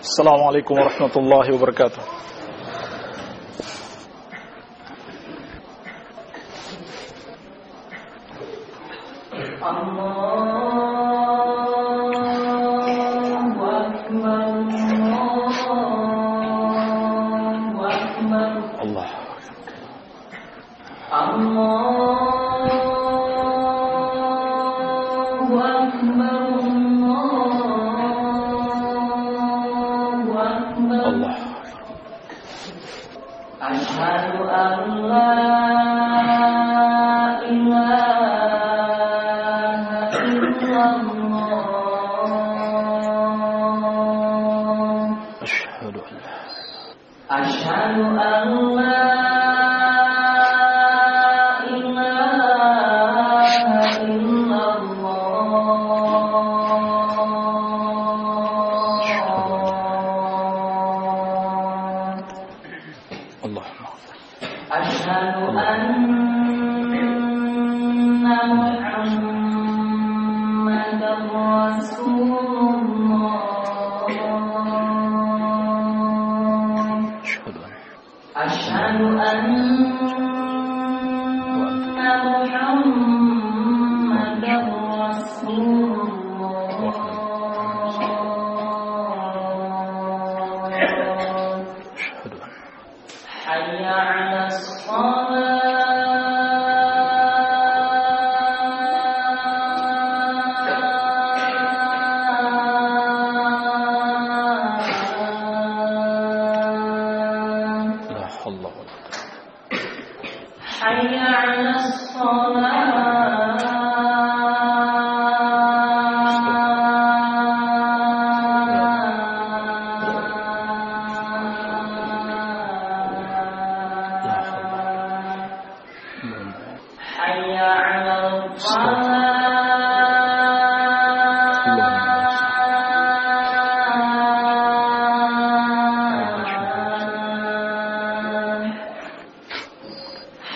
Assalamualaikum warahmatullahi wabarakatuh. Allah. Asyhadu an la ilaha illallah. Asyhadu an la ilaha illallah. Asyhadu anna Muhammadar Rasulullah. Asyhadu anna Muhammadar Rasulullah. Hayya 'alas shalah. Hayya 'alas Hayya 'alal falah.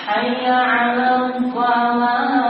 Hayya 'alal falah.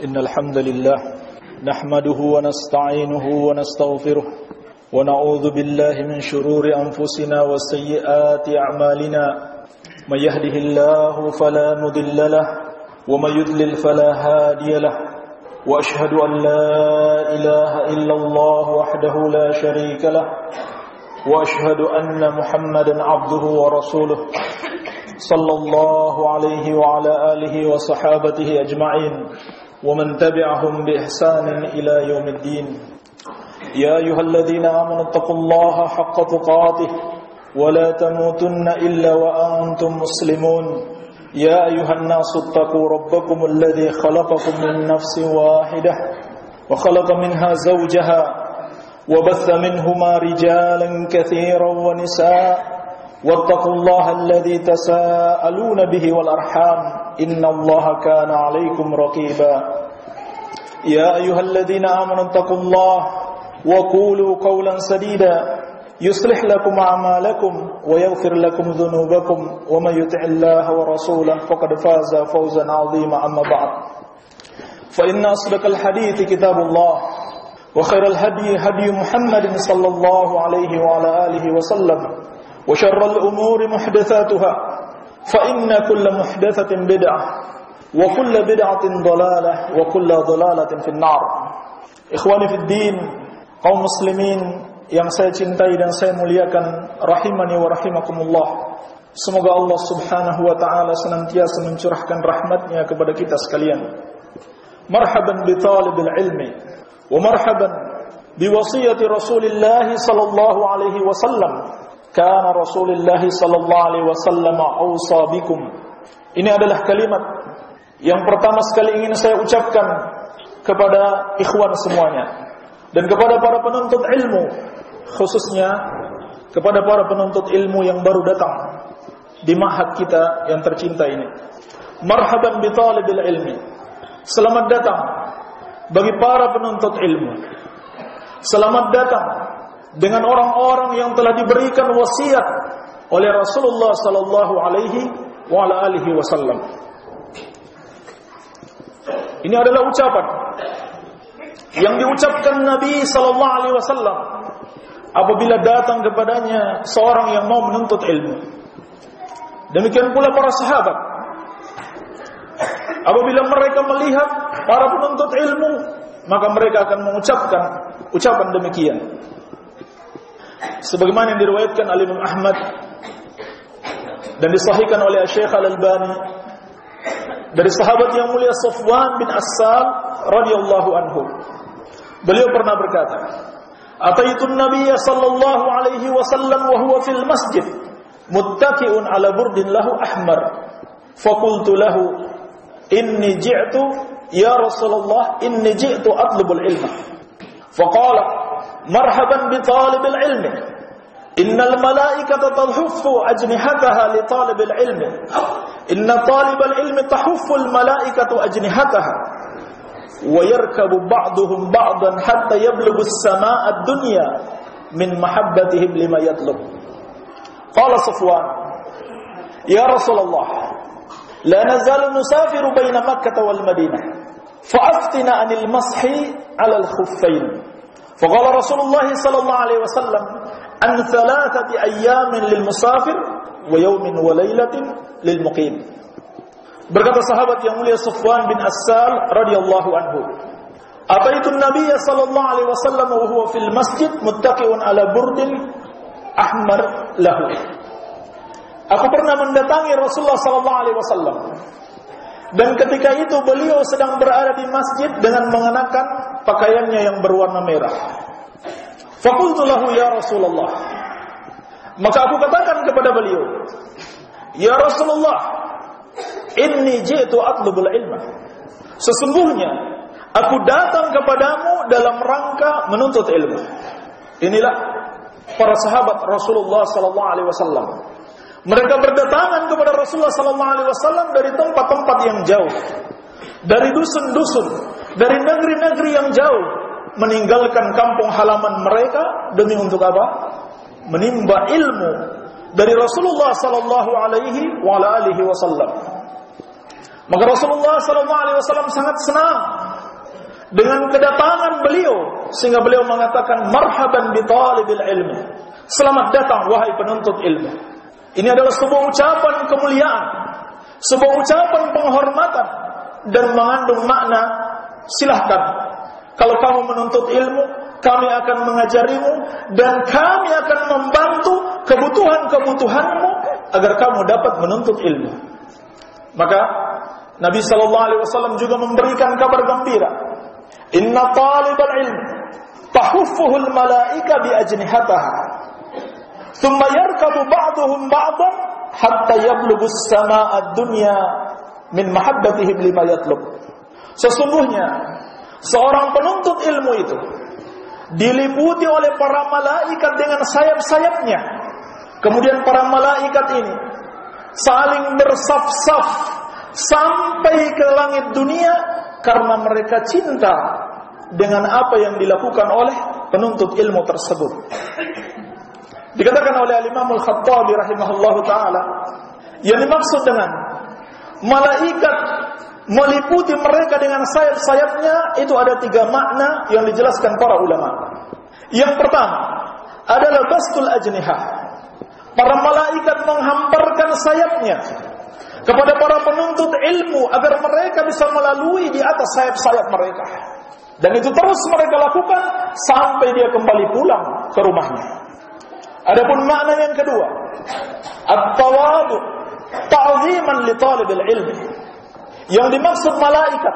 Innal hamdalillah nahmaduhu wa nasta'inuhu wa nastaghfiruh wa na'udzu billahi min shururi anfusina wa sayyiati a'malina may yahdihillahu fala mudilla lahu wa may yudlil fala hadiya lahu wa ashhadu an la ilaha illallah wahdahu la sharika lahu wa ashhadu anna Muhammadan 'abduhu wa rasuluh sallallahu alaihi wa ala alihi wa sahabatihi ajma'in ومن تبعهم بإحسان إلى يوم الدين يا أيها الذين آمنوا اتقوا الله حق تقاته ولا تموتن إلا وأنتم مسلمون يا أيها الناس اتقوا ربكم الذي خلقكم من نفس واحدة وخلق منها زوجها وبث منهما رجالا كثيرا ونساء واتقوا الله الذي تساءلون به والأرحام إن الله كان عليكم رقيبا يا أيها الذين آمنوا اتقوا الله وقولوا قولا سديدا يصلح لكم أعمالكم ويغفر لكم ذنوبكم ومن يطع الله ورسوله فقد فاز فوزا عظيما أما بعد فإن أصدق الحديث كتاب الله وخير الهدي هدي محمد صلى الله عليه وعلى آله وسلم وشر الأمور محدثاتها فإن كل محدثة بدعة وكل بدعة ضلالة وكل ضلالة في النار. Ikhwani fid din, kaum muslimin yang saya cintai dan saya muliakan, rahimani wa rahimakumullah. Semoga Allah Subhanahu wa taala senantiasa mencurahkan rahmatnya kepada kita sekalian. Marhaban bi talibil ilmi wa marhaban biwasiyati Rasulillah sallallahu alaihi wasallam. Kana Rasulullah sallallahu alaihi wasallam ausa bikum. Ini adalah kalimat yang pertama sekali ingin saya ucapkan kepada ikhwan semuanya dan kepada para penuntut ilmu, khususnya kepada para penuntut ilmu yang baru datang di ma'had kita yang tercinta ini. Marhaban bi talibil ilmi. Selamat datang bagi para penuntut ilmu. Selamat datang dengan orang-orang yang telah diberikan wasiat oleh Rasulullah sallallahu alaihi wa ala alihi wasallam. Ini adalah ucapan yang diucapkan Nabi sallallahu alaihi wasallam apabila datang kepadanya seorang yang mau menuntut ilmu. Demikian pula para sahabat. Apabila mereka melihat para penuntut ilmu, maka mereka akan mengucapkan ucapan demikian. Sebagaimana yang diriwayatkan oleh Imam Ahmad dan disahihkan oleh Syekh Al-Albani dari sahabat yang mulia Safwan bin Assal radhiyallahu anhu. Beliau pernah berkata, "Ataitun Nabiyya sallallahu alaihi wasallam wa huwa fil masjid, muttaqi'un ala burdin lahu ahmar. Faqultu lahu, inni ji'tu ya Rasulullah, inni ji'tu atlubul ilma." Faqala, "Marhaban bi talibil ilmi. Innal malaikata tahuffu ajnihataha li talibil ilmi. Inna talibal ilmi tahuffu al malaikatu ajnihataha. Wa yarkabu ba'duhum ba'dan hatta yablughu as-samaa'a ad-dunya min mahabbatihim lima yatlub." Qala Safwan, "Ya Rasulullah, la nazalu nusafiru baina Makkah wal Madinah. Fa'aftina 'anil mashi 'ala al-khuffayn." Faqala Rasulullah sallallahu alaihi wasallam, "An thalathati ayyamin lil musafir wa yawmin wa lailatin lil muqim." Berkata sahabat yang mulia Safwan bin Assal radhiyallahu anhu, "Ataitu an-nabiy sallallahu alaihi wasallam wa huwa fil masjid muttaqi'un ala burdin ahmar lahu." Aku pernah mendatangi Rasulullah sallallahu alaihi wasallam dan ketika itu beliau sedang berada di masjid dengan mengenakan pakaiannya yang berwarna merah. Faqultu lahu ya Rasulullah. Maka aku katakan kepada beliau, "Ya Rasulullah, inni ji'tu atlubul ilma." Sesungguhnya aku datang kepadamu dalam rangka menuntut ilmu. Inilah para sahabat Rasulullah sallallahu alaihi wasallam. Mereka berdatangan kepada Rasulullah sallallahu alaihi wasallam dari tempat-tempat yang jauh, dari dusun-dusun, dari negeri-negeri yang jauh, meninggalkan kampung halaman mereka demi untuk apa? Menimba ilmu dari Rasulullah sallallahu alaihi wa alihi wasallam. Maka Rasulullah sallallahu alaihi wasallam sangat senang dengan kedatangan beliau sehingga beliau mengatakan, "Marhaban bi talibil ilmi." Selamat datang wahai penuntut ilmu. Ini adalah sebuah ucapan kemuliaan, sebuah ucapan penghormatan dan mengandung makna, silahkan. Kalau kamu menuntut ilmu, kami akan mengajarimu dan kami akan membantu kebutuhan-kebutuhanmu agar kamu dapat menuntut ilmu. Maka Nabi sallallahu alaihi wasallam juga memberikan kabar gembira. Inna talibal ilm tahuffuhul malaika bi ajnihataha. Thumma yarkabu ba'duhum ba'dan hatta yablughu as-samaa'a ad-dunya min mahabbatihim lima yatlub. Sesungguhnya seorang penuntut ilmu itu diliputi oleh para malaikat dengan sayap-sayapnya. Kemudian para malaikat ini saling bersaf-saf sampai ke langit dunia karena mereka cinta dengan apa yang dilakukan oleh penuntut ilmu tersebut. Dikatakan oleh Imam Al-Khattabi rahimahullahu taala, yang dimaksud dengan malaikat meliputi mereka dengan sayap-sayapnya itu ada 3 makna yang dijelaskan para ulama. Yang pertama adalah bastul ajnihah. Para malaikat menghamparkan sayapnya kepada para penuntut ilmu agar mereka bisa melalui di atas sayap-sayap mereka. Dan itu terus mereka lakukan sampai dia kembali pulang ke rumahnya. Adapun makna yang kedua, at-tawadu ta'ziman li talibil ilmi. Yang dimaksud malaikat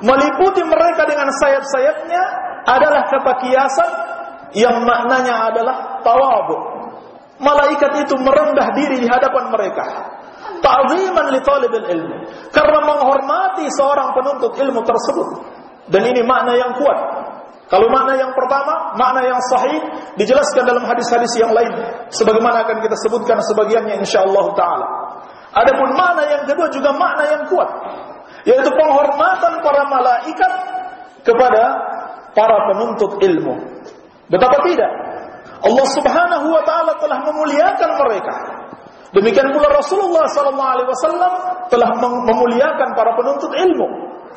meliputi mereka dengan sayap-sayapnya adalah kata kiasan yang maknanya adalah tawadhu. Malaikat itu merendah diri di hadapan mereka, ta'ziman li talibil ilmi, karena menghormati seorang penuntut ilmu tersebut. Dan ini makna yang kuat. Kalau makna yang pertama, makna yang sahih dijelaskan dalam hadis-hadis yang lain, sebagaimana akan kita sebutkan sebagiannya insyaallah taala. Adapun makna yang kedua juga makna yang kuat, yaitu penghormatan para malaikat kepada para penuntut ilmu. Betapa tidak, Allah Subhanahu wa taala telah memuliakan mereka. Demikian pula Rasulullah sallallahu alaihi wasallam telah memuliakan para penuntut ilmu.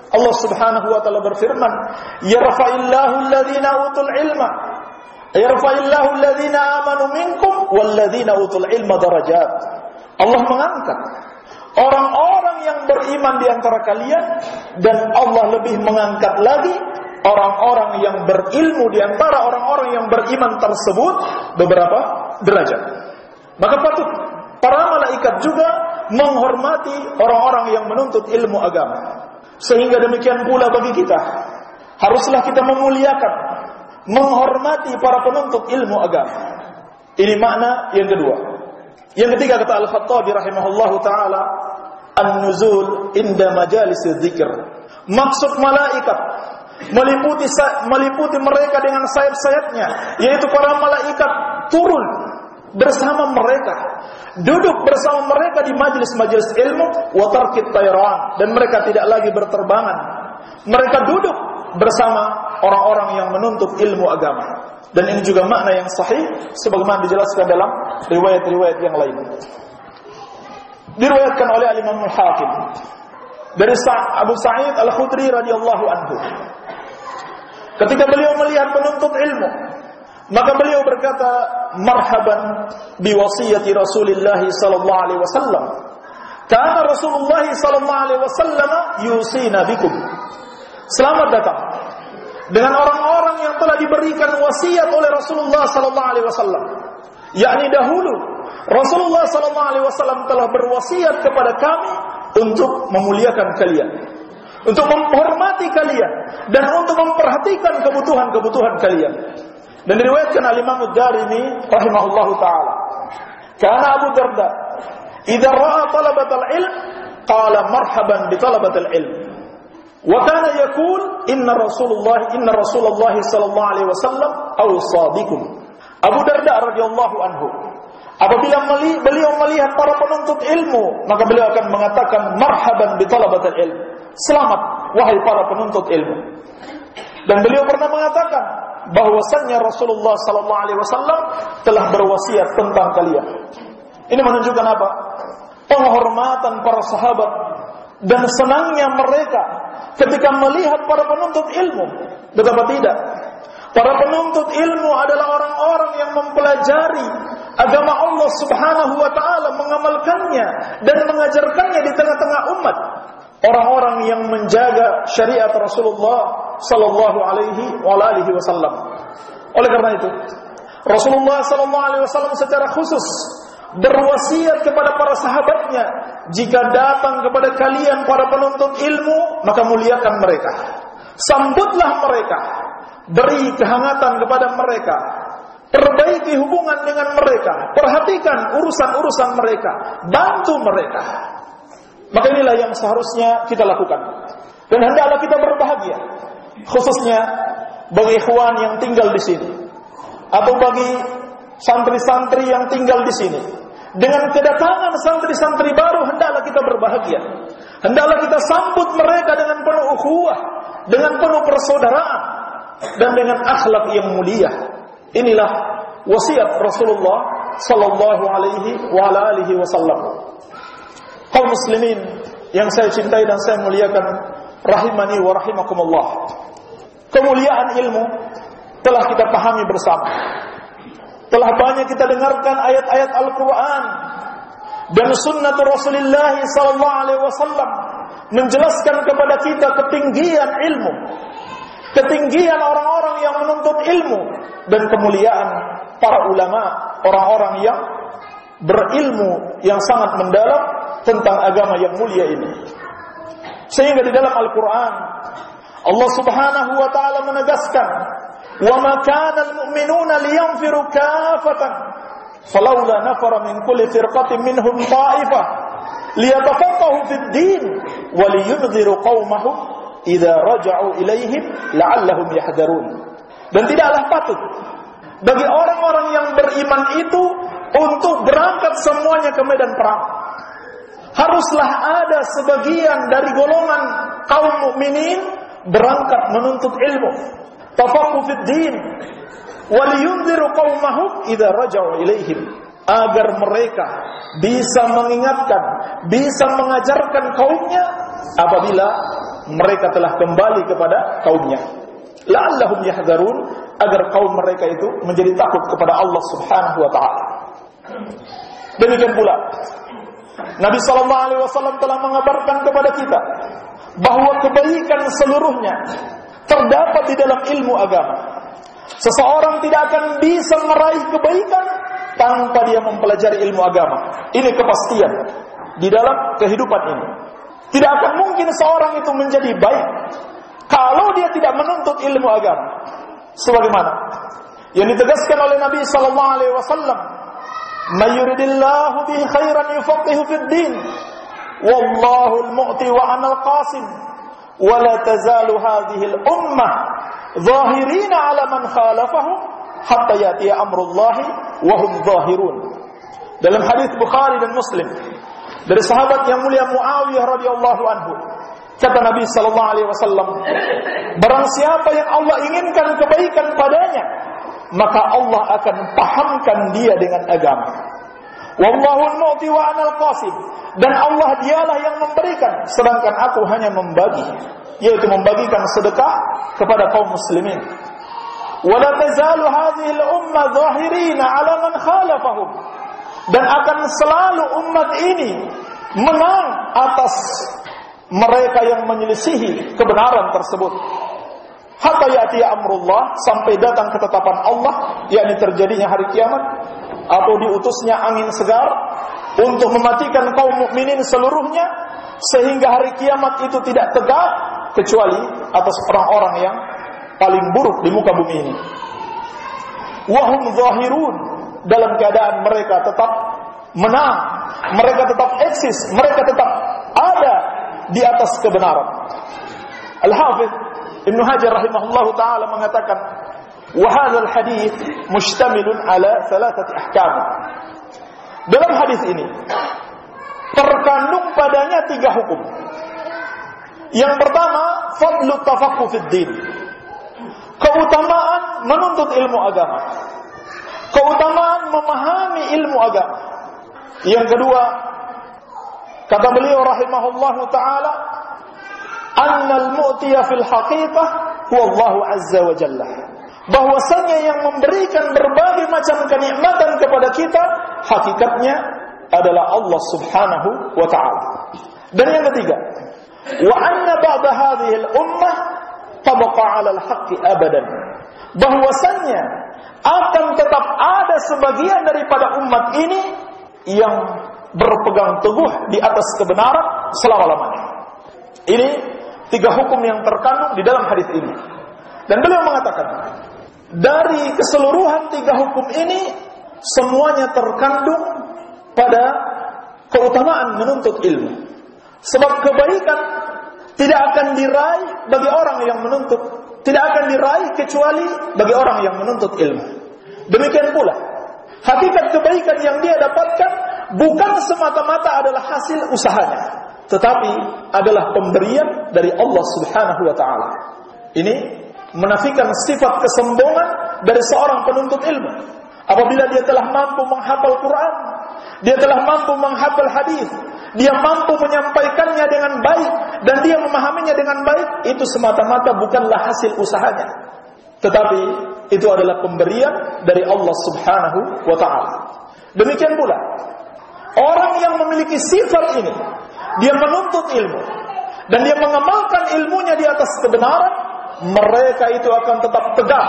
Allah Subhanahu wa taala berfirman, "Yarfa'illahu alladhina utul ilma, yarfa'illahu alladhina amanu minkum walladhina utul ilma darajat." Allah mengangkat orang-orang yang beriman di antara kalian, dan Allah lebih mengangkat lagi orang-orang yang berilmu di antara orang-orang yang beriman tersebut beberapa derajat. Maka patut para malaikat juga menghormati orang-orang yang menuntut ilmu agama. Sehingga demikian pula bagi kita, haruslah kita memuliakan, menghormati para penuntut ilmu agama. Ini makna yang kedua. Yang ketiga, kata Al-Khattabi rahimahullahu ta'ala, an-nuzul inda majalis dzikr. Maksud malaikat meliputi mereka dengan sayap-sayapnya, yaitu para malaikat turun bersama mereka, duduk bersama mereka di majelis-majelis ilmu, wa tarkit tayran, dan mereka tidak lagi berterbangan. Mereka duduk bersama orang-orang yang menuntut ilmu agama. Dan ini juga makna yang sahih sebagaimana dijelaskan dalam riwayat-riwayat yang lain. Diriwayatkan oleh Imam Al-Hakim dari Abu Sa'id Al-Khudri radhiyallahu anhu, ketika beliau melihat penuntut ilmu, maka beliau berkata, "Marhaban bi wasiyati Rasulillah sallallahu alaihi wasallam. Kana Rasulullah sallallahu alaihi wasallam yusina bikum." Selamat datang dengan orang-orang yang telah diberikan wasiat oleh Rasulullah sallallahu alaihi wasallam. Yakni dahulu Rasulullah sallallahu alaihi wasallam telah berwasiat kepada kami untuk memuliakan kalian, untuk menghormati kalian, dan untuk memperhatikan kebutuhan-kebutuhan kalian. Dan diriwayatkan al-Imam Ad-Darimi rahimahullahu taala, kana Abu Darda idza ra'a talabatal ilm qala marhaban bi talabatil ilm, wa kana yaqul inna Rasulullah sallallahu alaihi wasallam awsa bikum. Abu Darda radhiyallahu anhu, apabila beliau melihat para penuntut ilmu, maka beliau akan mengatakan marhaban bi talabatil ilm, selamat wahai para penuntut ilmu. Dan beliau pernah mengatakan bahwasannya Rasulullah sallallahu alaihi wasallam telah berwasiat tentang kalian. Ini menunjukkan apa? Penghormatan para sahabat dan senangnya mereka ketika melihat para penuntut ilmu. Betapa tidak, para penuntut ilmu adalah orang-orang yang mempelajari agama Allah Subhanahu wa taala, mengamalkannya dan mengajarkannya di tengah-tengah umat. Orang-orang yang menjaga syariat Rasulullah sallallahu alaihi wasallam. Oleh karena itu, Rasulullah sallallahu alaihi wasallam secara khusus berwasiat kepada para sahabatnya, jika datang kepada kalian para penuntut ilmu, maka muliakan mereka, sambutlah mereka, beri kehangatan kepada mereka, perbaiki hubungan dengan mereka, perhatikan urusan-urusan mereka, bantu mereka. Maka inilah yang seharusnya kita lakukan. Dan hendaklah kita berbahagia, khususnya bagi ikhwan yang tinggal di sini, atau bagi santri-santri yang tinggal di sini. Dengan kedatangan santri-santri baru, hendaklah kita berbahagia. Hendaklah kita sambut mereka dengan penuh ukhuwah, dengan penuh persaudaraan, dan dengan akhlak yang mulia. Inilah wasiat Rasulullah sallallahu alaihi wasallam. Kaum muslimin yang saya cintai dan saya muliakan, rahimani wa rahimakumullah. Kemuliaan ilmu telah kita pahami bersama. Telah banyak kita dengarkan ayat-ayat Al-Quran dan sunnah Rasulullah sallallahu alaihi wasallam menjelaskan kepada kita ketinggian ilmu, ketinggian orang-orang yang menuntut ilmu, dan kemuliaan para ulama, orang-orang yang berilmu yang sangat mendalam tentang agama yang mulia ini. Sehingga di dalam Al-Quran Allah Subhanahu wa ta'ala menegaskan "Wa ma kana al-mu'minuna liyanfiru kaffatan, falawla nafara min kulli firqatin minhum ta'ifah liyatafaqahu fid din wa liyunziru qaumahum idza raja'u ilaihim la'allahum yahdharun." Dan tidaklah patut bagi orang-orang yang beriman itu untuk berangkat semuanya ke medan perang. Haruslah ada sebagian dari golongan kaum mukminin berangkat menuntut ilmu, tafaqquh fid din, wa liyunziru qaumahum idza raja'u ilaihim, agar mereka bisa mengingatkan, bisa mengajarkan kaumnya apabila mereka telah kembali kepada kaumnya. La'allahum yahdharun, agar kaum mereka itu menjadi takut kepada Allah Subhanahu wa taala. Demikian pula Nabi sallallahu alaihi wasallam telah mengabarkan kepada kita bahwa kebaikan seluruhnya terdapat di dalam ilmu agama. Seseorang tidak akan bisa meraih kebaikan tanpa dia mempelajari ilmu agama. Ini kepastian di dalam kehidupan ini. Tidak akan mungkin seorang itu menjadi baik kalau dia tidak menuntut ilmu agama. Sebagaimana yang ditegaskan oleh Nabi sallallahu alaihi wasallam, "May yuridillahu bihi khairan yufaqihu fid din, wallahu al-mu'ti wa ana al-qasim, wa la tazalu hadhihi al-ummah zahirina 'ala man khalafahum hatta ya'tiya amrullahi wa hum zahirun." Dalam hadis Bukhari dan Muslim dari sahabat yang mulia Muawiyah radhiyallahu anhu, kata Nabi sallallahu alaihi wasallam, "Barang siapa yang Allah inginkan kebaikan padanya, maka Allah akan pahamkan dia dengan agama. Wallahu al-mu'ti wa ana al-qasim, dan Allah dialah yang memberikan, sedangkan aku hanya membagi, yaitu membagikan sedekah kepada kaum muslimin. Wa la tazalu hadhihi al-ummah zahirina 'ala man khalafahum, dan akan selalu umat ini menang atas mereka yang menyelisihi kebenaran tersebut. Hatta ya'tiya amrullah, sampai datang ketetapan Allah, yakni terjadinya hari kiamat atau diutusnya angin segar untuk mematikan kaum mukminin seluruhnya, sehingga hari kiamat itu tidak tegak kecuali atas orang-orang yang paling buruk di muka bumi ini. Wahum zahirun, dalam keadaan mereka tetap menang, mereka tetap eksis, mereka tetap ada di atas kebenaran. Al-Hafidz Ibnu Hajar rahimahullahu taala mengatakan, wa hadzal hadits mustamilun ala thalathati ahkam. Dalam hadis ini terkandung padanya 3 hukum. Yang pertama, fadlu tafaqquh fid din, keutamaan menuntut ilmu agama, keutamaan memahami ilmu agama. Yang kedua, kata beliau rahimahullahu taala, annal mu'tiya fil haqiqah huwa Allah azza wa jalla, bahwasanya yang memberikan berbagai macam kenikmatan kepada kita hakikatnya adalah Allah subhanahu wa ta'ala. Dan yang ketiga, wa anna ba'da hadhihi al-ummah tabqa 'ala al-haqqi abadan, bahwasanya akan tetap ada sebagian daripada umat ini yang berpegang teguh di atas kebenaran selama-lamanya. Ini 3 hukum yang terkandung di dalam hadis ini. Dan beliau mengatakan, dari keseluruhan 3 hukum ini semuanya terkandung pada keutamaan menuntut ilmu. Sebab kebaikan tidak akan diraih bagi orang yang menuntut, tidak akan diraih kecuali bagi orang yang menuntut ilmu. Demikian pula, hakikat kebaikan yang dia dapatkan bukan semata-mata adalah hasil usahanya, tetapi adalah pemberian dari Allah subhanahu wa ta'ala. Ini menafikan sifat kesombongan dari seorang penuntut ilmu. Apabila dia telah mampu menghafal Quran, dia telah mampu menghafal hadis, dia mampu menyampaikannya dengan baik, dan dia memahaminya dengan baik, itu semata-mata bukanlah hasil usahanya, tetapi itu adalah pemberian dari Allah subhanahu wa ta'ala. Demikian pula orang yang memiliki sifat ini, dia menuntut ilmu dan dia mengamalkan ilmunya di atas kebenaran, mereka itu akan tetap tegak,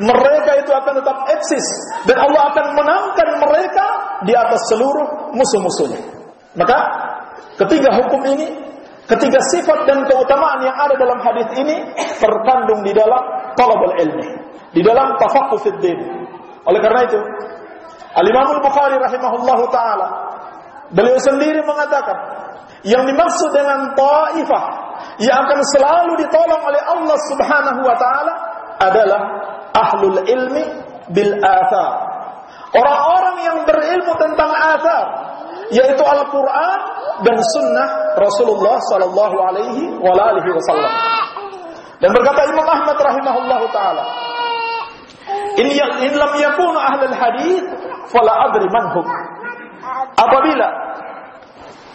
mereka itu akan tetap eksis, dan Allah akan menangkan mereka di atas seluruh musuh-musuhnya. Maka ketiga hukum ini, ketiga sifat dan keutamaan yang ada dalam hadis ini terkandung di dalam talabul ilmi, di dalam tafaqquh fid din. Oleh karena itu, Al-Imam Al-Bukhari rahimahullahu taala beliau sendiri mengatakan, yang dimaksud dengan taifah yang akan selalu ditolong oleh Allah Subhanahu wa taala adalah ahlul ilmi bil athar. Orang-orang yang berilmu tentang athar, yaitu Al-Qur'an dan sunnah Rasulullah sallallahu alaihi wasallam. Dan berkata Imam Ahmad rahimahullahu taala, in lam yakunu ahlul hadits fala adri manhum. Apabila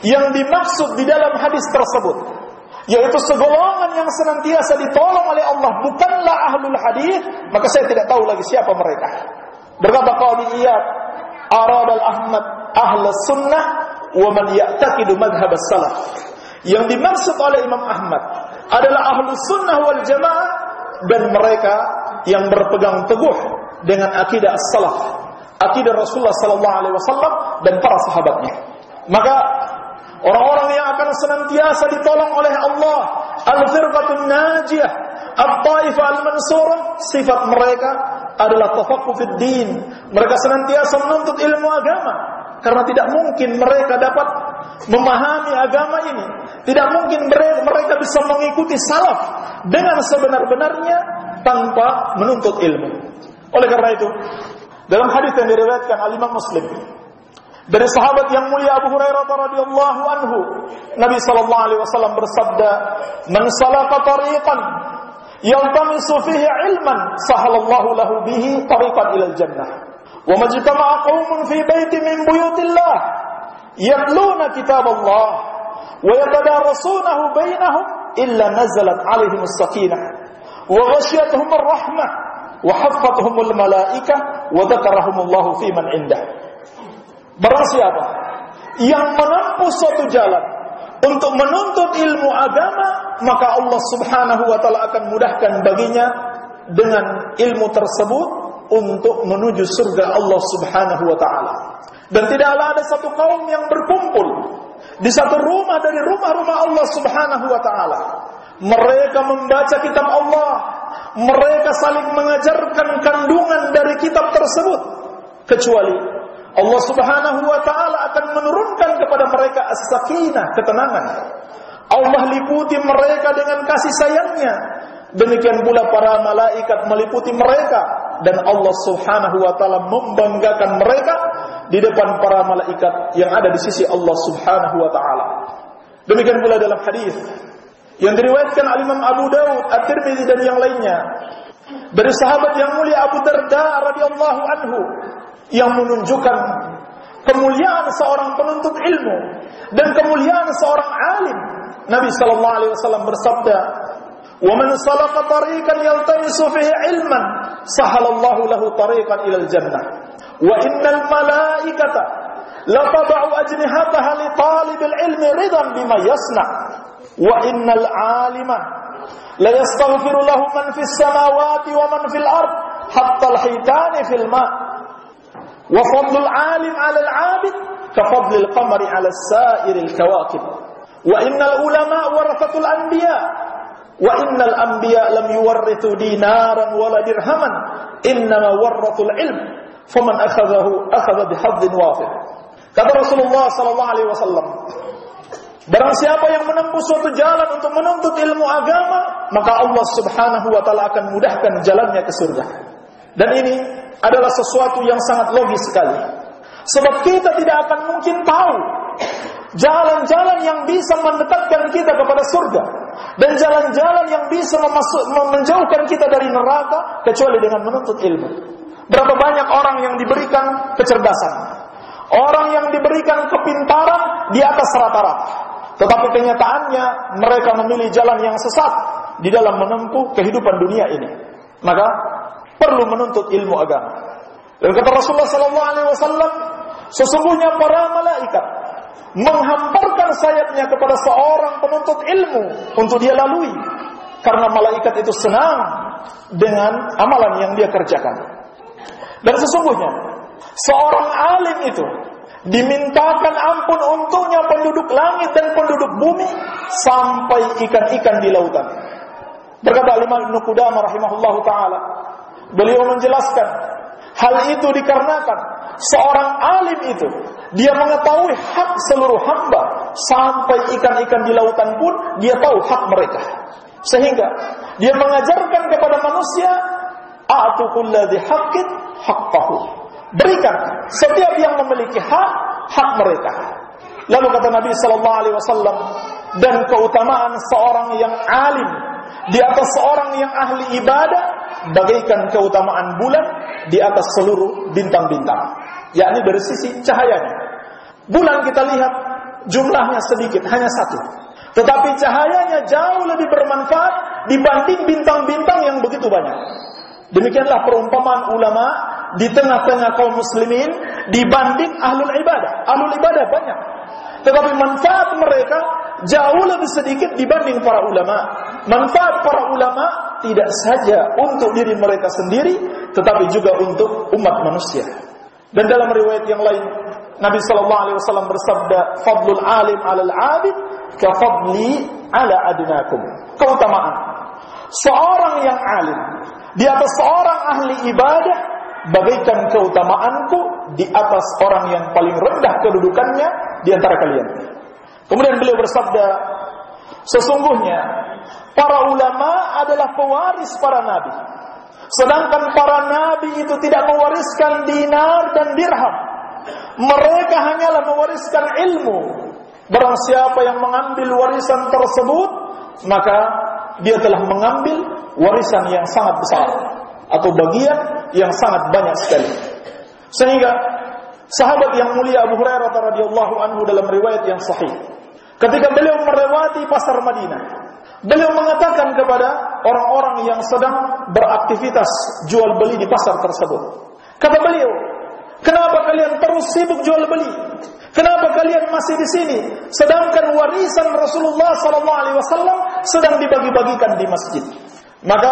yang dimaksud di dalam hadis tersebut yaitu segolongan yang senantiasa ditolong oleh Allah bukanlah ahlul hadis, maka saya tidak tahu lagi siapa mereka. Berkata Qadhi Iyad, aradal Ahmad ahlus sunnah wa man ya'taqidu madhhab as-salaf. Yang dimaksud oleh Imam Ahmad adalah ahlus sunnah wal jamaah dan mereka yang berpegang teguh dengan akidah as-salaf, akidah Rasulullah sallallahu alaihi wasallam dan para sahabatnya. Maka orang-orang yang akan senantiasa ditolong oleh Allah, al-firqatun najiyah, at-taifah al-mansurah, sifat mereka adalah tafaqquh fid din. Mereka senantiasa menuntut ilmu agama, karena tidak mungkin mereka dapat memahami agama ini, tidak mungkin mereka bisa mengikuti salaf dengan sebenar-benarnya tanpa menuntut ilmu. Oleh karena itu, dalam hadis yang diriwayatkan Al-Imam Muslim dari sahabat yang mulia Abu Hurairah radhiyallahu anhu, Nabi sallallahu alaihi wasallam bersabda, "Man salaka tariqan yaltamisu fihi ilman, sahalallahu lahu bihi tariqan ilal jannah. Wa majtama'a qaumun fi baitin min buyutillah yatluna kitaballah wa yatadarasunahu bainahum illa nazalat 'alaihim as-sakinah wa ghashiyatuhum ar-rahmah wa haffathumul malaikah wa dzakarahumullahu fi man indah." Barang siapa yang menempuh suatu jalan untuk menuntut ilmu agama, maka Allah Subhanahu wa taala akan mudahkan baginya dengan ilmu tersebut untuk menuju surga Allah Subhanahu wa taala. Dan tidaklah ada satu kaum yang berkumpul di satu rumah dari rumah-rumah Allah Subhanahu wa taala. Mereka membaca kitab Allah, mereka saling mengajarkan kandungan dari kitab tersebut, kecuali Allah Subhanahu wa taala akan menurunkan kepada mereka as-sakinah, ketenangan. Allah liputi mereka dengan kasih sayangnya. Demikian pula para malaikat meliputi mereka, dan Allah Subhanahu wa taala membanggakan mereka di depan para malaikat yang ada di sisi Allah Subhanahu wa taala. Demikian pula dalam hadis yang diriwayatkan Al-Imam Abu Dawud, At-Tirmidzi dan yang lainnya dari sahabat yang mulia Abu Darda radhiyallahu anhu, yang menunjukkan kemuliaan seorang penuntut ilmu dan kemuliaan seorang alim. Nabi sallallahu alaihi wasallam bersabda, "Wa man salaka tariqan yaltamisu fihi ilman, sahalallahu lahu tariqan ilal jannah. Wa innal malaikata la tad'u ajnihataha li talibil ilmi ridan bima yasna. Wa innal 'alima la yastaghfiru lahu man fis samawati wa man fil ard hatta al-hitani fil ma'. Wa fadlul 'alim 'ala al-'abid ka fadlil qamari 'ala sa'iril kawakib. Wa innal ulama warathatul anbiya wa innal anbiya lam yuwarrithu dinaran wala dirhaman, innama waratthul ilm, faman akhadhahu akhadha bihadhin wafir." Kata Rasulullah sallallahu alaihi wasallam, barang siapa yang menempuh suatu jalan untuk menuntut ilmu agama, maka Allah Subhanahu wa taala akan mudahkan jalannya ke surga. Dan ini adalah sesuatu yang sangat logis sekali. Sebab kita tidak akan mungkin tahu jalan-jalan yang bisa mendekatkan kita kepada surga dan jalan-jalan yang bisa menjauhkan kita dari neraka kecuali dengan menuntut ilmu. Berapa banyak orang yang diberikan kecerdasan, orang yang diberikan kepintaran di atas rata-rata, tetapi kenyataannya mereka memilih jalan yang sesat di dalam menempuh kehidupan dunia ini. Maka perlu menuntut ilmu agama. Dan kata Rasulullah sallallahu alaihi wasallam, sesungguhnya para malaikat menghamparkan sayapnya kepada seorang penuntut ilmu untuk dia lalui, karena malaikat itu senang dengan amalan yang dia kerjakan. Dan sesungguhnya seorang alim itu dimintakan ampun untuknya penduduk langit dan penduduk bumi sampai ikan-ikan di lautan. Berkata Imam Ibnu Qudamah rahimahullahu taala, beliau menjelaskan hal itu dikarenakan seorang alim itu dia mengetahui hak seluruh hamba, sampai ikan-ikan di lautan pun dia tahu hak mereka. Sehingga dia mengajarkan kepada manusia, a'tu kulladzi haqqin haqqahu. Berikan setiap yang memiliki hak mereka. Lalu kata Nabi sallallahu alaihi wasallam, dan keutamaan seorang yang alim di atas seorang yang ahli ibadah bagaikan keutamaan bulan di atas seluruh bintang-bintang. Yakni dari sisi cahayanya. Bulan kita lihat jumlahnya sedikit, hanya satu. Tetapi cahayanya jauh lebih bermanfaat dibanding bintang-bintang yang begitu banyak. Demikianlah perumpamaan ulama di tengah-tengah kaum muslimin dibanding ahlul ibadah. Ahlul ibadah banyak, tetapi manfaat mereka jauh lebih sedikit dibanding para ulama. Manfaat para ulama tidak saja untuk diri mereka sendiri, tetapi juga untuk umat manusia. Dan dalam riwayat yang lain, Nabi sallallahu alaihi wasallam bersabda, "Fadlul alim 'alal 'abid ka fadli 'ala adnakum." Keutamaan seorang yang alim di atas seorang ahli ibadah bagaikan keutamaanku di atas orang yang paling rendah kedudukannya di antara kalian. Kemudian beliau bersabda, sesungguhnya para ulama adalah pewaris para nabi, sedangkan para nabi itu tidak mewariskan dinar dan dirham. Mereka hanyalah mewariskan ilmu. Barang siapa yang mengambil warisan tersebut, maka dia telah mengambil warisan yang sangat besar, atau bagian yang sangat banyak sekali. Sehingga sahabat yang mulia Abu Hurairah radhiyallahu anhu dalam riwayat yang sahih, ketika beliau melewati pasar Madinah, beliau mengatakan kepada orang-orang yang sedang beraktivitas jual beli di pasar tersebut, kata beliau, kenapa kalian terus sibuk jual beli? Kenapa kalian masih di sini? Sedangkan warisan Rasulullah SAW sedang dibagi-bagikan di masjid. Maka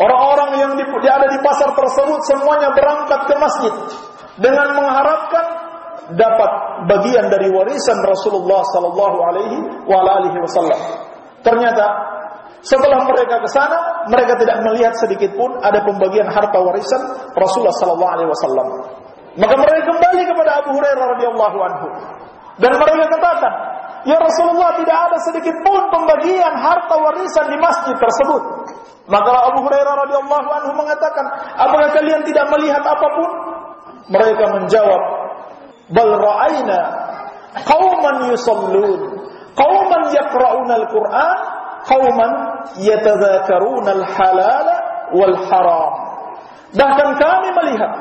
orang-orang yang ada di pasar tersebut semuanya berangkat ke masjid dengan mengharapkan dapat bagian dari warisan Rasulullah SAW. Ternyata setelah mereka ke sana, mereka tidak melihat sedikit pun ada pembagian harta warisan Rasulullah SAW. Maka mereka kembali kepada Abu Hurairah radhiyallahu anhu dan mereka katakan, "Ya Rasulullah, tidak ada sedikit pun pembagian harta warisan di masjid tersebut." Maka Abu Hurairah radhiyallahu anhu mengatakan, "Apakah kalian tidak melihat apapun?" Mereka menjawab, "Bal ra'aina qauman yusallun, qauman yaqra'una al-Qur'an, qauman yatadzakaruna al-halal wal haram." Bahkan kami melihat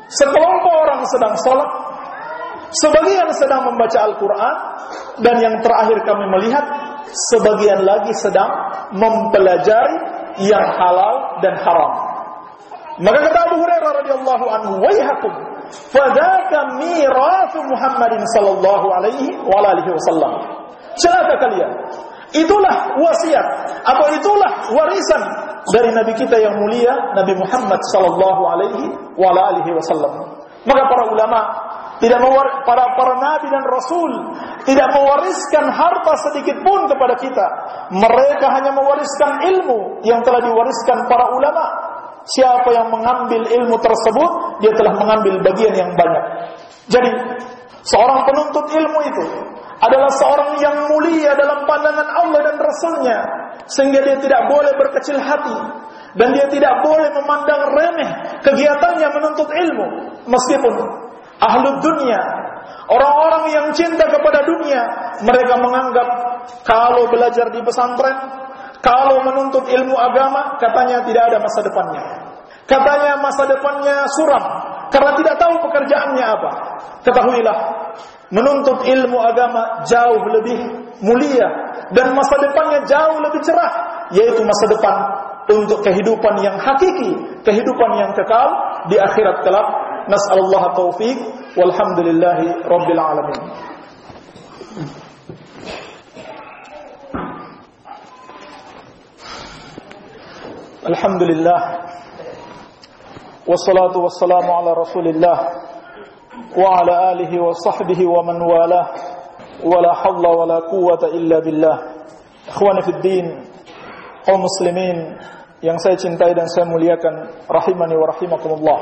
sekelompok orang sedang sholat, sebagian sedang membaca Al-Quran, dan yang terakhir kami melihat sebagian lagi sedang mempelajari yang halal dan haram. Maka kata Abu Hurairah radhiyallahu anhu, "Waihakum, fadzaka mirathu Muhammadin sallallahu alaihi wa alihi wasallam." Celaka kalian. Itulah wasiat atau itulah warisan dari Nabi kita yang mulia, Nabi Muhammad sallallahu alaihi wa alihi wasallam. Maka para ulama tidak para nabi dan rasul tidak mewariskan harta sedikit pun kepada kita. Mereka hanya mewariskan ilmu yang telah diwariskan para ulama. Siapa yang mengambil ilmu tersebut, dia telah mengambil bagian yang banyak. Jadi, seorang penuntut ilmu itu adalah seorang yang mulia dalam pandangan Allah dan Rasulnya, sehingga dia tidak boleh berkecil hati dan dia tidak boleh memandang remeh kegiatannya menuntut ilmu. Meskipun ahlu dunia, orang-orang yang cinta kepada dunia, mereka menganggap kalau belajar di pesantren, kalau menuntut ilmu agama, katanya tidak ada masa depannya. Katanya masa depannya suram karena tidak tahu pekerjaannya apa. Ketahuilah, menuntut ilmu agama jauh lebih mulia dan masa depannya jauh lebih cerah, yaitu masa depan untuk kehidupan yang hakiki, kehidupan yang kekal di akhirat kelak. Nas'alullah taufiq, walhamdulillahi rabbil alamin. Alhamdulillah, wassalatu wassalamu ala rasulillah wa ala alihi wa sahbihi wa man walah, wa la hawla wa la quwwata illa billah. Ikhwani fid din, kaum muslimin yang saya cintai dan saya muliakan, rahimani wa rahimakumullah.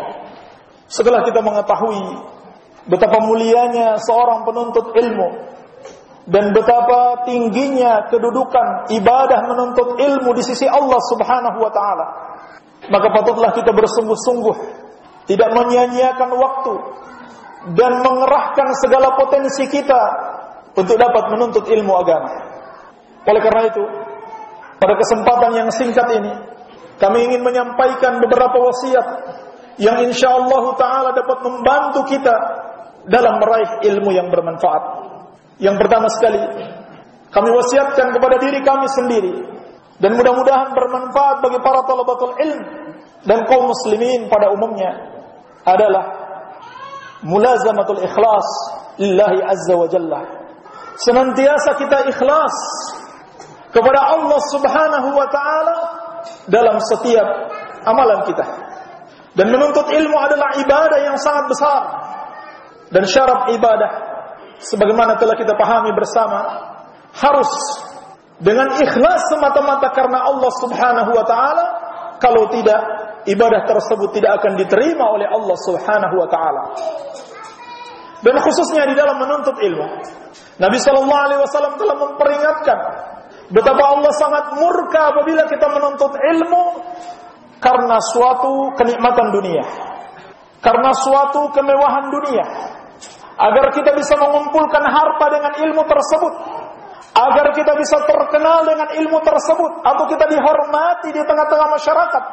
Setelah kita mengetahui betapa mulianya seorang penuntut ilmu dan betapa tingginya kedudukan ibadah menuntut ilmu di sisi Allah Subhanahu wa taala, maka patutlah kita bersungguh-sungguh tidak menyia-nyiakan waktu dan mengerahkan segala potensi kita untuk dapat menuntut ilmu agama. Oleh karena itu, pada kesempatan yang singkat ini, kami ingin menyampaikan beberapa wasiat yang insyaallah ta'ala dapat membantu kita dalam meraih ilmu yang bermanfaat. Yang pertama sekali, kami wasiatkan kepada diri kami sendiri, dan mudah-mudahan bermanfaat bagi para talabatul ilm dan kaum muslimin pada umumnya, adalah mulazamatul ikhlas lillahi azza wa jalla. Senantiasa kita ikhlas kepada Allah Subhanahu wa ta'ala dalam setiap amalan kita. Dan menuntut ilmu adalah ibadah yang sangat besar. Dan syarat ibadah, sebagaimana telah kita pahami bersama, harus dengan ikhlas semata-mata karena Allah Subhanahu wa ta'ala. Kalau tidak, ibadah tersebut tidak akan diterima oleh Allah Subhanahu wa ta'ala. Dan khususnya di dalam menuntut ilmu, Nabi SAW telah memperingatkan betapa Allah sangat murka apabila kita menuntut ilmu karena suatu kenikmatan dunia, karena suatu kemewahan dunia, agar kita bisa mengumpulkan harta dengan ilmu tersebut, agar kita bisa terkenal dengan ilmu tersebut, atau kita dihormati di tengah-tengah masyarakat.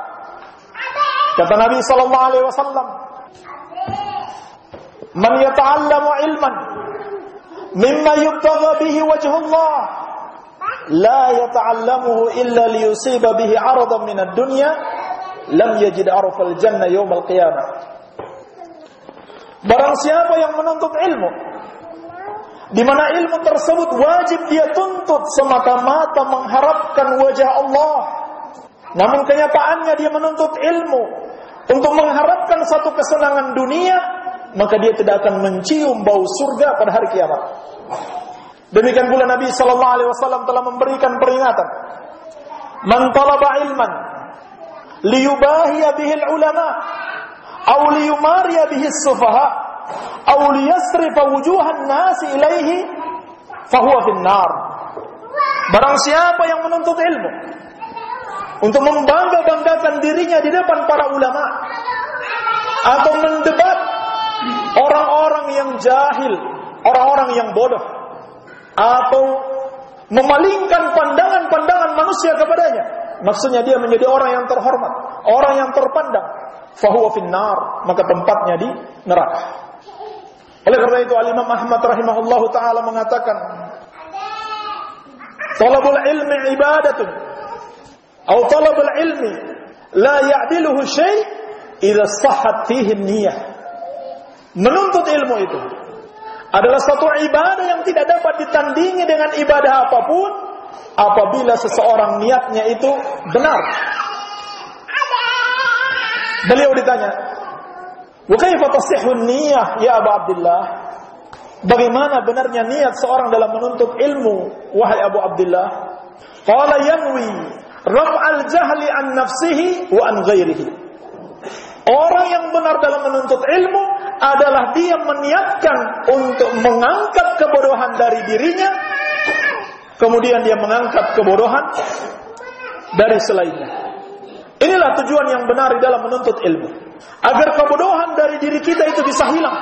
Kata Nabi SAW, "Man yata'allamu ilman mimma yubtagha bihi wajhullah la yata'allamuhu illa liyusiba bihi 'aradan minad dunya lam yajid 'arfal jannah yaumal qiyamah." Barang siapa yang menuntut ilmu di mana ilmu tersebut wajib dia tuntut semata-mata mengharapkan wajah Allah, namun kenyataannya dia menuntut ilmu untuk mengharapkan satu kesenangan dunia, maka dia tidak akan mencium bau surga pada hari kiamat. Demikian pula Nabi SAW telah memberikan peringatan, "Man talaba ilman liyubahiya bihil ulama aw liyumariya bihis sufaha aw liyasrifa wujuhan nasi ilaihi fahuwa finnar." Barang siapa yang menuntut ilmu untuk membangga-banggakan dirinya di depan para ulama, atau mendebat orang-orang yang jahil, orang-orang yang bodoh, atau memalingkan pandangan-pandangan manusia kepadanya, maksudnya dia menjadi orang yang terhormat, orang yang terpandang, fahuwa finnar, maka tempatnya di neraka. Oleh karena itu Al-Imam Ahmad rahimahullahu ta'ala mengatakan, "Talabul ilmi ibadatun atau talabul ilmi la ya'diluhu syai' idza sahhat fihi niyyah." Menuntut ilmu itu adalah satu ibadah yang tidak dapat ditandingi dengan ibadah apapun apabila seseorang niatnya itu benar. Beliau ditanya, "Wa kaifa tasihhu niyyah ya Abu Abdullah?" Bagaimana benarnya niat seorang dalam menuntut ilmu, wahai Abu Abdullah? Qala yanwi raf'al jahli an nafsihi wa an ghairihi. Orang yang benar dalam menuntut ilmu adalah dia meniatkan untuk mengangkat kebodohan dari dirinya, kemudian dia mengangkat kebodohan dari selainnya. Inilah tujuan yang benar di dalam menuntut ilmu, agar kebodohan dari diri kita itu bisa hilang,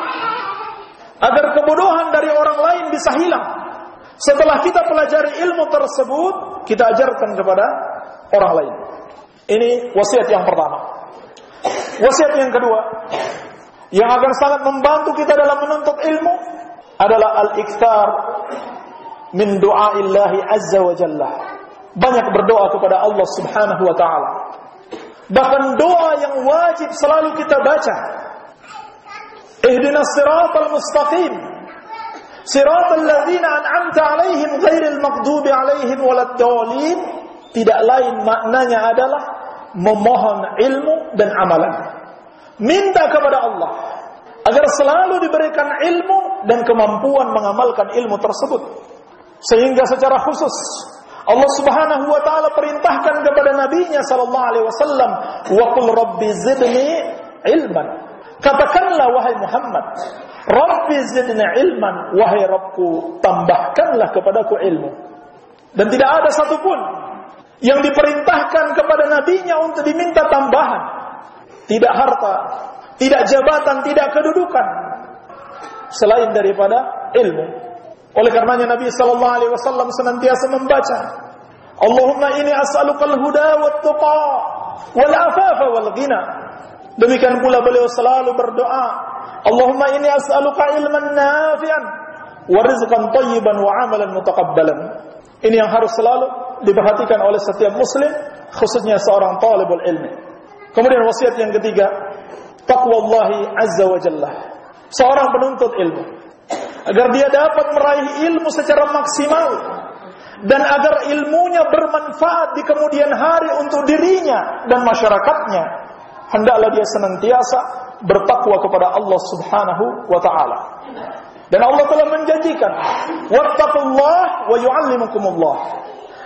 agar kebodohan dari orang lain bisa hilang. Setelah kita pelajari ilmu tersebut, kita ajarkan kepada orang lain. Ini wasiat yang pertama. Wasiat yang kedua, yang akan sangat membantu kita dalam menuntut ilmu, adalah al-iktsar min du'aillahi azza wa jalla. Banyak berdoa kepada Allah Subhanahu wa ta'ala. Bahkan doa yang wajib selalu kita baca, ihdinas siratal mustaqim siratal ladzina an'amta 'alaihim ghairil maghdubi 'alaihim waladdallin. Tidak lain maknanya adalah memohon ilmu dan amalan. Minta kepada Allah agar selalu diberikan ilmu dan kemampuan mengamalkan ilmu tersebut, sehingga secara khusus Allah Subhanahu wa taala perintahkan kepada nabinya sallallahu alaihi wasallam, "Wa qul rabbi zidni ilman." Katakanlah wahai Muhammad, "Rabbi zidni ilman," wahai Rabbku, tambahkanlah kepadaku ilmu. Dan tidak ada satupun yang diperintahkan kepada nabinya untuk diminta tambahan. Tidak harta, tidak jabatan, tidak kedudukan selain daripada ilmu. Oleh karenanya Nabi sallallahu alaihi wasallam senantiasa membaca, "Allahumma inni as'alukal huda wat tuqa wal afafa wal ghina." Demikian pula beliau selalu berdoa, "Allahumma inni as'aluka ilman nafi'an wa rizqan thayyiban wa 'amalan mutaqabbalan." Ini yang harus selalu diperhatikan oleh setiap muslim, khususnya seorang talibul ilmi. Kemudian wasiat yang ketiga, taqwallahi azza wa jalla. Seorang penuntut ilmu, agar dia dapat meraih ilmu secara maksimal dan agar ilmunya bermanfaat di kemudian hari untuk dirinya dan masyarakatnya, hendaklah dia senantiasa bertakwa kepada Allah Subhanahu wa taala. Dan Allah telah menjanjikan, "Wattaqullah wa yu'allimukumullah."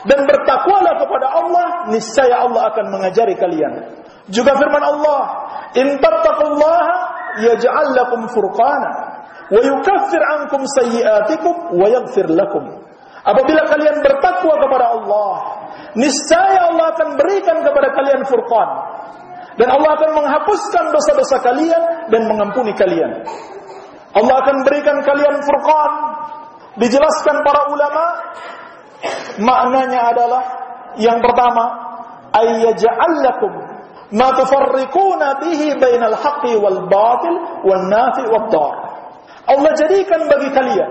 Dan bertakwalah kepada Allah, niscaya Allah akan mengajari kalian. Juga firman Allah, "In tattaqullaha yaj'al lakum furqana wa yukaffir 'ankum sayyi'atikum wa yaghfir lakum." Apabila kalian bertakwa kepada Allah, niscaya Allah akan berikan kepada kalian furqan, dan Allah akan menghapuskan dosa-dosa kalian dan mengampuni kalian. Allah akan berikan kalian furqan. Dijelaskan para ulama, maknanya adalah yang pertama, ayyaj'al lakum ma tufarriquna bihi bainal haqqi wal batil wan nafi' wad dar. Allah jadikan bagi kalian,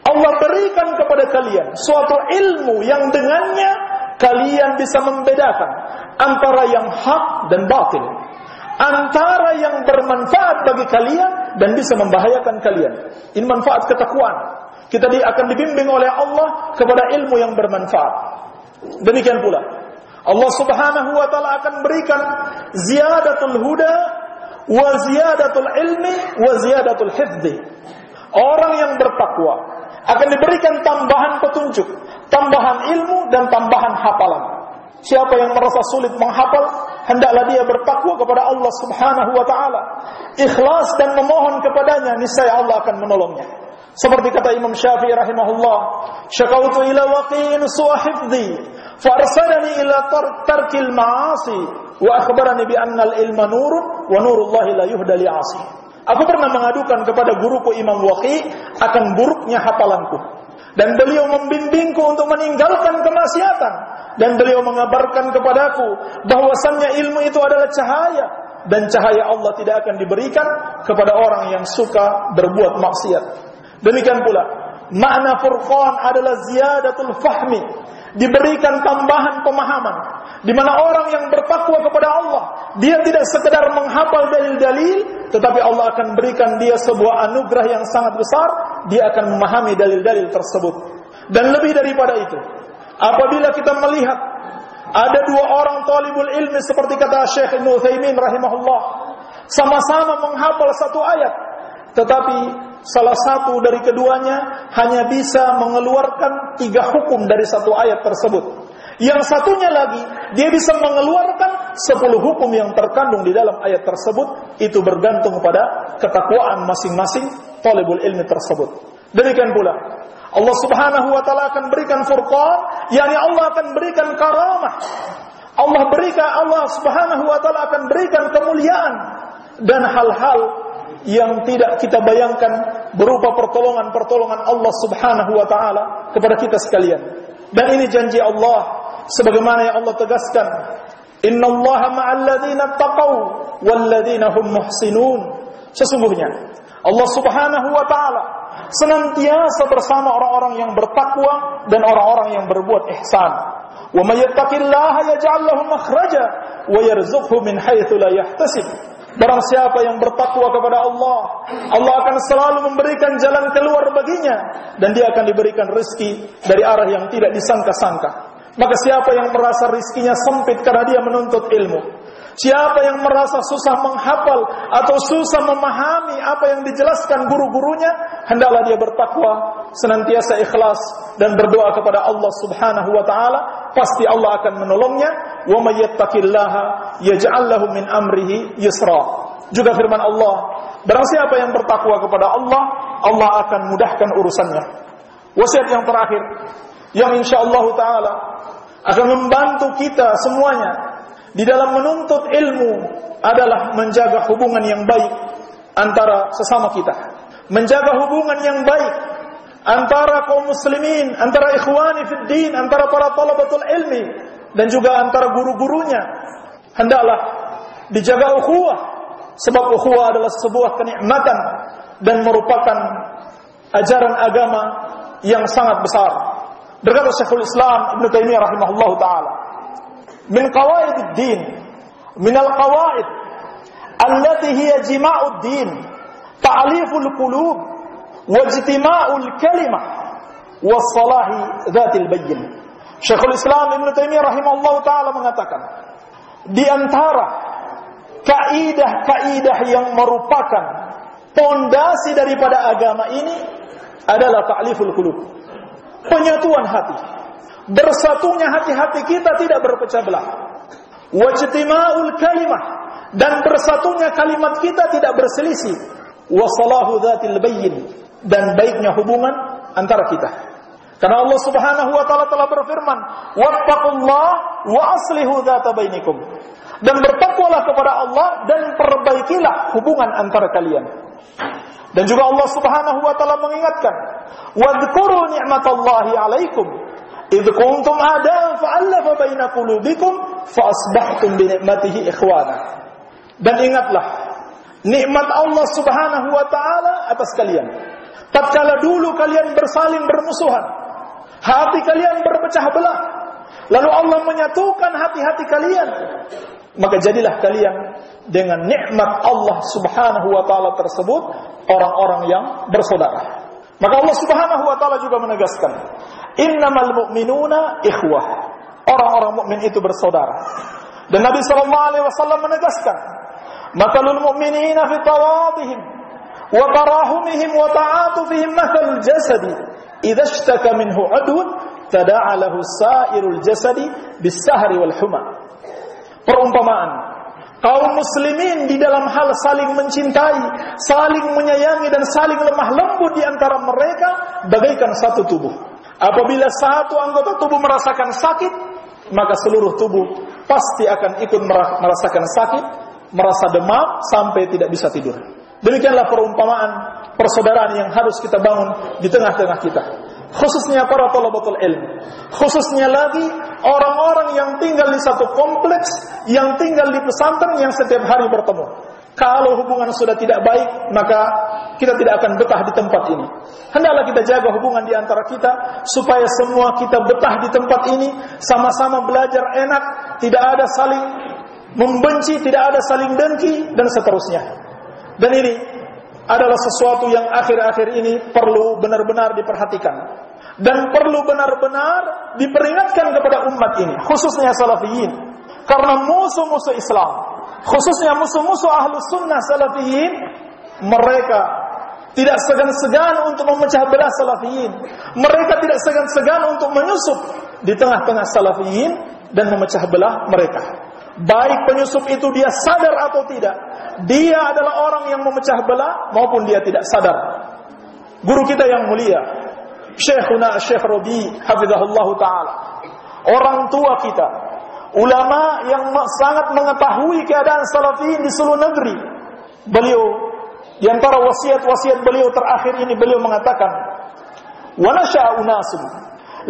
Allah berikan kepada kalian suatu ilmu yang dengannya kalian bisa membedakan antara yang hak dan batil, antara yang bermanfaat bagi kalian dan bisa membahayakan kalian. Ini manfaat ketakwaan. Kita akan dibimbing oleh Allah kepada ilmu yang bermanfaat. Demikian pula Allah Subhanahu wa taala akan berikan ziyadatul huda wa ziyadatul ilmi wa ziyadatul hifdzi. Orang yang bertakwa akan diberikan tambahan petunjuk, tambahan ilmu dan tambahan hafalan. Siapa yang merasa sulit menghafal, hendaklah dia bertakwa kepada Allah Subhanahu wa taala, ikhlas dan memohon kepadanya, niscaya Allah akan menolongnya. Seperti kata Imam Syafi'i rahimahullah, "Syakautu ila waqi'in su'a hifdzi, fa arsalani ila tarkil ma'asi, wa akhbarani bi anna al-ilma nurun wa nurullahi la yuhda li'asi." Aku pernah mengadukan kepada guruku Imam Waqi' akan buruknya hafalanku, dan beliau membimbingku untuk meninggalkan kemaksiatan, dan beliau mengabarkan kepadaku bahwasannya ilmu itu adalah cahaya, dan cahaya Allah tidak akan diberikan kepada orang yang suka berbuat maksiat. Demikian pula makna furqan adalah ziyadatul fahmi, diberikan tambahan pemahaman, di mana orang yang bertakwa kepada Allah, dia tidak sekedar menghafal dalil-dalil, tetapi Allah akan berikan dia sebuah anugerah yang sangat besar, dia akan memahami dalil-dalil tersebut. Dan lebih daripada itu, apabila kita melihat ada dua orang talibul ilmi seperti kata Syekh Ibnu Utsaimin rahimahullah, sama-sama menghafal satu ayat, tetapi salah satu dari keduanya hanya bisa mengeluarkan 3 hukum dari satu ayat tersebut. Yang satunya lagi, dia bisa mengeluarkan 10 hukum yang terkandung di dalam ayat tersebut. Itu bergantung pada ketakwaan masing-masing talibul ilmi tersebut. Demikian pula Allah Subhanahu wa taala akan berikan furqan, yakni Allah akan berikan karamah. Allah Subhanahu wa taala akan berikan kemuliaan dan hal-hal yang tidak kita bayangkan berupa pertolongan-pertolongan Allah Subhanahu wa taala kepada kita sekalian. Dan ini janji Allah sebagaimana yang Allah tegaskan, "Innallaha ma'al ladzina taqaw wal ladzina hum muhsinun." Sesungguhnya Allah Subhanahu wa taala senantiasa bersama orang-orang yang bertakwa dan orang-orang yang berbuat ihsan. "Wa may yattaqillaha yaj'al lahu makhraja wa yarzuqhu min haitsu la yahtasib." Barang siapa yang bertakwa kepada Allah, Allah akan selalu memberikan jalan keluar baginya, dan dia akan diberikan rezeki dari arah yang tidak disangka-sangka. Maka siapa yang merasa rezekinya sempit karena dia menuntut ilmu, Siapa yang merasa susah menghafal atau susah memahami apa yang dijelaskan guru-gurunya, hendaklah dia bertakwa, senantiasa ikhlas dan berdoa kepada Allah Subhanahu wa taala, pasti Allah akan menolongnya. Wa may yattaqillaha yaj'al lahu min amrihi yusra. Juga firman Allah, barang siapa yang bertakwa kepada Allah, Allah akan mudahkan urusannya. Wasiat yang terakhir yang insyaallah taala akan membantu kita semuanya di dalam menuntut ilmu adalah menjaga hubungan yang baik antara sesama kita. Menjaga hubungan yang baik antara kaum muslimin, antara ikhwani fid din, antara para talabatul ilmi dan juga antara guru-gurunya. Hendaklah dijaga ukhuwah, sebab ukhuwah adalah sebuah kenikmatan dan merupakan ajaran agama yang sangat besar. Berkata Syekhul Islam Ibn Taimiyah rahimahullahu taala, min qawaid ad-din, min al-qawaid allati hiya jima'ud din, ta'liful qulub wa ijtima'ul kalimah wa salahi dzatil bayyin. Syekhul Islam Ibn Taimiyah rahimahullahu taala mengatakan, di antara kaidah-kaidah yang merupakan pondasi daripada agama ini adalah ta'liful qulub, penyatuan hati. Bersatunya hati-hati kita tidak berpecah belah. Wajtima'ul kalimah, dan bersatunya kalimat kita tidak berselisih. Wasalahu dzatil bayyin, dan baiknya hubungan antara kita. Karena Allah Subhanahu wa taala telah berfirman, wattaqullah wa aslihu dzata bainikum. Dan bertakwalah kepada Allah dan perbaikilah hubungan antara kalian. Dan juga Allah Subhanahu wa taala mengingatkan, wadhkuru ni'matallahi 'alaikum idh kuntum a'da'an fa'alafa baina qulubikum fa asbahtum bi ni'matihi ikhwana. Dan ingatlah nikmat Allah Subhanahu wa taala atas kalian. Tatkala dulu kalian bersaling bermusuhan, hati kalian berpecah belah, lalu Allah menyatukan hati-hati kalian, maka jadilah kalian dengan nikmat Allah Subhanahu wa taala tersebut orang-orang yang bersaudara. Maka Allah Subhanahu wa taala juga menegaskan, innamal mu'minuna ikhwah. Orang-orang mukmin itu bersaudara. Dan Nabi sallallahu alaihi wasallam menegaskan, matalul mu'minina fi tawadihim wa tarahumihim wa ta'atufihim mathalul jasadi idza ishtaka minhu 'udwun tada'a lahu sa'irul jasadi bis-sahri wal huma. Perumpamaan kaum muslimin di dalam hal saling mencintai, saling menyayangi dan saling lemah lembut di antara mereka bagaikan satu tubuh. Apabila satu anggota tubuh merasakan sakit, maka seluruh tubuh pasti akan ikut merasakan sakit, merasa demam sampai tidak bisa tidur. Demikianlah perumpamaan persaudaraan yang harus kita bangun di tengah-tengah kita. Khususnya para thalabatul ilm, khususnya lagi orang-orang yang tinggal di satu kompleks, yang tinggal di pesantren, yang setiap hari bertemu. Kalau hubungan sudah tidak baik, maka kita tidak akan betah di tempat ini. Hendaklah kita jaga hubungan di antara kita, supaya semua kita betah di tempat ini, sama-sama belajar enak, tidak ada saling membenci, tidak ada saling dengki, dan seterusnya. Dan ini adalah sesuatu yang akhir-akhir ini perlu benar-benar diperhatikan. Dan perlu benar-benar diperingatkan kepada umat ini, khususnya salafiyin. Karena musuh-musuh Islam, khususnya musuh-musuh ahlus sunnah salafiyin, mereka tidak segan-segan untuk memecah belah salafiyin. Mereka tidak segan-segan untuk menyusup di tengah-tengah salafiyin dan memecah belah mereka. Baik penyusup itu dia sadar atau tidak, dia adalah orang yang memecah belah maupun dia tidak sadar. Guru kita yang mulia, Syekhuna Syekh Rabi hafizahullah ta'ala, orang tua kita, ulama yang sangat mengetahui keadaan salafiyin di seluruh negeri, beliau di antara wasiat-wasiat beliau terakhir ini, beliau mengatakan, wa nasha'a unasun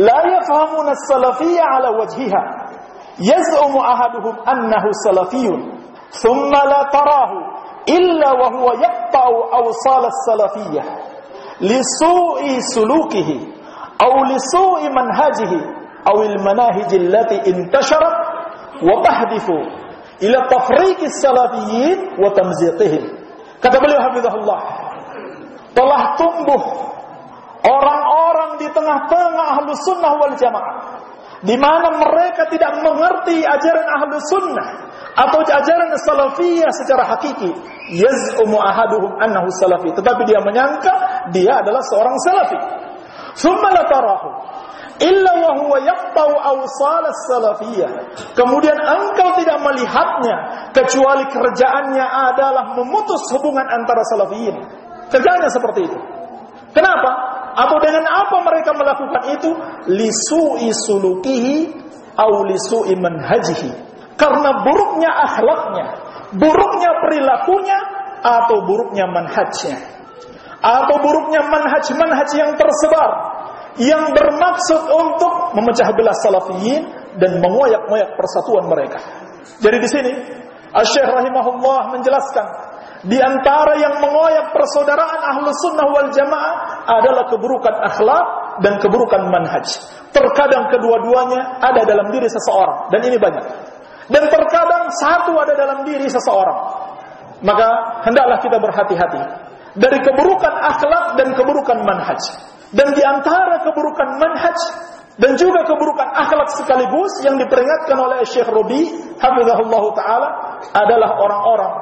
la yafhamuna as-salafiyya ala wajhiha yaz'umu ahaduhum annahu salafiyun thumma la tarahu illa wa huwa yaqta'u awsal as-salafiyyah li su'i sulukihi aw li su'i manhajihi aw al-manahij allati intasharat wa tahdithu ila tafriq as-salafiyyin wa tamziqihim. Kata beliau hafizahullah, telah tumbuh orang-orang di tengah-tengah ahlus sunnah wal jamaah, di mana mereka tidak mengerti ajaran ahlus sunnah, atau ajaran salafiyah secara hakiki, yaz'umu ahaduhum annahu salafi, tetapi dia menyangka dia adalah seorang salafi. Tsumma la tarahu illa wa huwa yaqta'u awsal as-salafiyah. Kemudian engkau tidak melihatnya kecuali kerjaannya adalah memutus hubungan antara salafiyin. Kerjanya seperti itu. Kenapa? Atau dengan apa mereka melakukan itu? Lisu'i sulukihi au lisu'i manhajihi. Karena buruknya akhlaknya, buruknya perilakunya, atau buruknya manhajnya, atau buruknya manhaj yang tersebar, yang bermaksud untuk memecah belah salafiyin dan mengoyak-ngoyak persatuan mereka. Jadi di sini Asy-Syaikh rahimahullah menjelaskan, di antara yang mengoyak persaudaraan Ahlus Sunnah wal Jamaah adalah keburukan akhlak dan keburukan manhaj. Terkadang kedua-duanya ada dalam diri seseorang, dan ini banyak. Dan terkadang satu ada dalam diri seseorang. Maka hendaklah kita berhati-hati dari keburukan akhlak dan keburukan manhaj. Dan di antara keburukan manhaj dan juga keburukan akhlak sekaligus yang diperingatkan oleh Syekh Rabi hafizahullah taala adalah orang-orang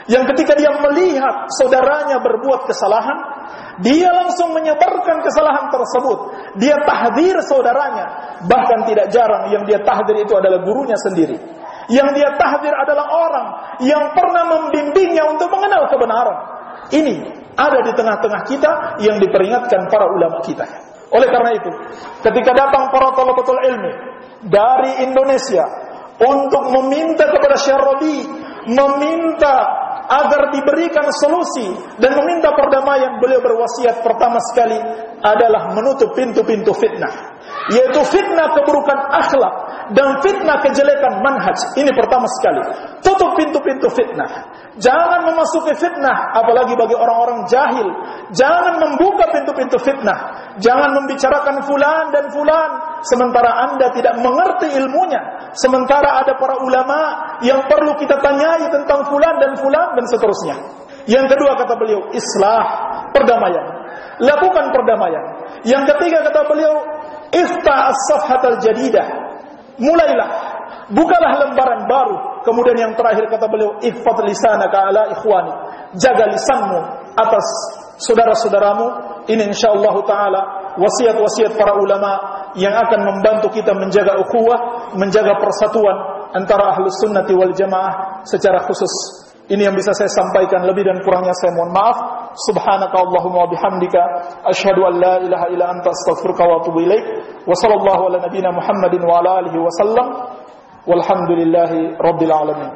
yang ketika dia melihat saudaranya berbuat kesalahan, dia langsung menyebarkan kesalahan tersebut. Dia tahdzir saudaranya. Bahkan tidak jarang yang dia tahdzir itu adalah gurunya sendiri. Yang dia tahdzir adalah orang yang pernah membimbingnya untuk mengenal kebenaran. Ini ada di tengah-tengah kita yang diperingatkan para ulama kita. Oleh karena itu, ketika datang para thalabatul ilmi dari Indonesia untuk meminta kepada Syekh Rabi, meminta agar diberikan solusi dan meminta perdamaian, beliau berwasiat pertama sekali adalah menutup pintu-pintu fitnah, yaitu fitnah keburukan akhlak dan fitnah kejelekan manhaj. Ini pertama sekali, tutup pintu-pintu fitnah. Jangan memasuki fitnah, apalagi bagi orang-orang jahil. Jangan membuka pintu-pintu fitnah. Jangan membicarakan fulan dan fulan sementara Anda tidak mengerti ilmunya. Sementara ada para ulama yang perlu kita tanyai tentang fulan dan fulan dan seterusnya. Yang kedua kata beliau, islah, perdamaian. Lakukan perdamaian. Yang ketiga kata beliau, iftah as-safhatal jadidah. Mulailah, bukalah lembaran baru. Kemudian yang terakhir kata beliau, ihfaz lisanaka ala ikhwani. Jaga lisanmu atas saudara-saudaramu. Ini insyaallah taala wasiat-wasiat para ulama yang akan membantu kita menjaga ukhuwah, menjaga persatuan antara Ahlus Sunnati wal Jamaah secara khusus. Ini yang bisa saya sampaikan, lebih dan kurangnya saya mohon maaf. Subhanaka Allahumma wa bihamdika asyhadu an la ilaha illa anta astaghfiruka wa atubu ilaik. Wa sallallahu ala nabiyyina Muhammadin wa ala alihi wa sallam. Walhamdulillahi rabbil alamin.